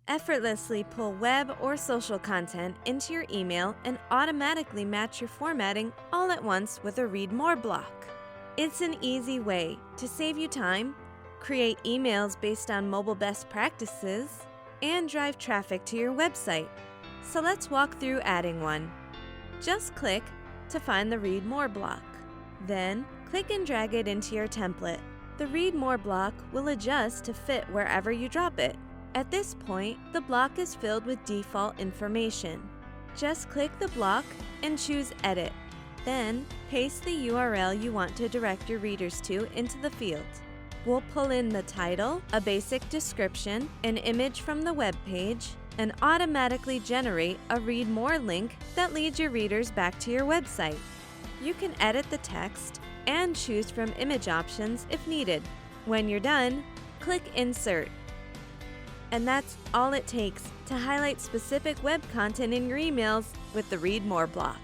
Effortlessly pull web or social content into your email and automatically match your formatting all at once with a Read More block. It's an easy way to save you time, create emails based on mobile best practices, and drive traffic to your website. So let's walk through adding one. Just click to find the Read More block. Then, click and drag it into your template. The Read More block will adjust to fit wherever you drop it. At this point, the block is filled with default information. Just click the block and choose Edit. Then, paste the URL you want to direct your readers to into the field. We'll pull in the title, a basic description, an image from the web page, and automatically generate a Read More link that leads your readers back to your website. You can edit the text and choose from image options if needed. When you're done, click Insert. And that's all it takes to highlight specific web content in your emails with the Read More block.